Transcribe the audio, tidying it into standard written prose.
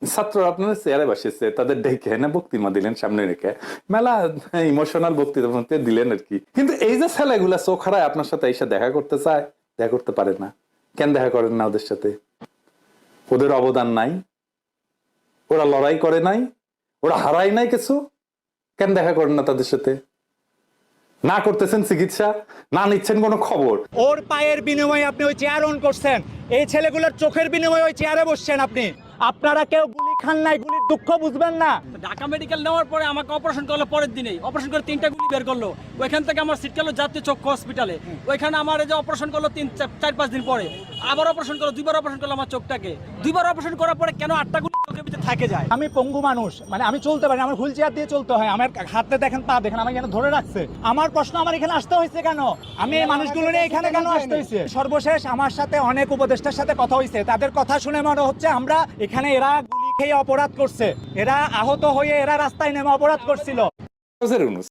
ছাত্ররা আপনার চেয়ারে বসেছে, তাদের ডেকে না বক্তৃতা দিলেন সামনে রেখে, মেলা ইমোশনাল বক্তৃতা দিলেন আর কি। কিন্তু এই যে ছেলেগুলা চোখ হারায় আপনার সাথে এসে দেখা করতে চায়, দেখা করতে পারে না কেন? দেখা করেন না ওদের সাথে? ওদের অবদান নাই? ওরা লড়াই করে নাই? ওরা হারায় নাই কিছু? কেন দেখা করেন না তাদের সাথে? না করতেছেন চিকিৎসা, না নিচ্ছেন কোনো খবর। ওর পায়ের বিনিময়ে আপনি ওই চেয়ার অন করছেন, এই ছেলেগুলোর চোখের বিনিময়ে ওই চেয়ারে বসছেন আপনি। আপনারা কেউ গুলি খান নাই, গুলির দুঃখ বুঝবেন না। ঢাকা মেডিকেল নেওয়ার পরে আমাকে অপারেশন করলো, পরের দিনেই অপারেশন করে 3টা গুলি বের করলো। ওইখান থেকে আমার সিট গেলো জাতীয় চক্ষু হসপিটালে। ওইখানে আমার এই যে অপারেশন করলো 4-5 দিন পরে আবার অপারেশন করলো, 2বার অপারেশন করলো আমার চোখটাকে। 2বার অপারেশন করার পরে কেন 8টা গুলি চোখের ভিতরে থাকে যায়? আমি পঙ্গু মানুষ, মানে আমি চলতে পারি, আমার হুইল চেয়ার দিয়ে চলতে হয়, আমার হাতে দেখেন পা দেখেন, আমাকে কেন ধরে রাখছে? আমার প্রশ্ন, আমার এখানে আসতে হয়েছে কেন? আমি এই মানুষগুলো নিয়ে এখানে কেন আসতে হয়েছে? সর্বশেষ আমার সাথে অনেক উপদেষ্টার সাথে কথা হয়েছে, তাদের কথা শুনে মনে হচ্ছে আমরা এখানে, এরা গুলি খেয়ে অপরাধ করছে, এরা আহত হয়ে এরা রাস্তায় নেমে অপরাধ করছিল।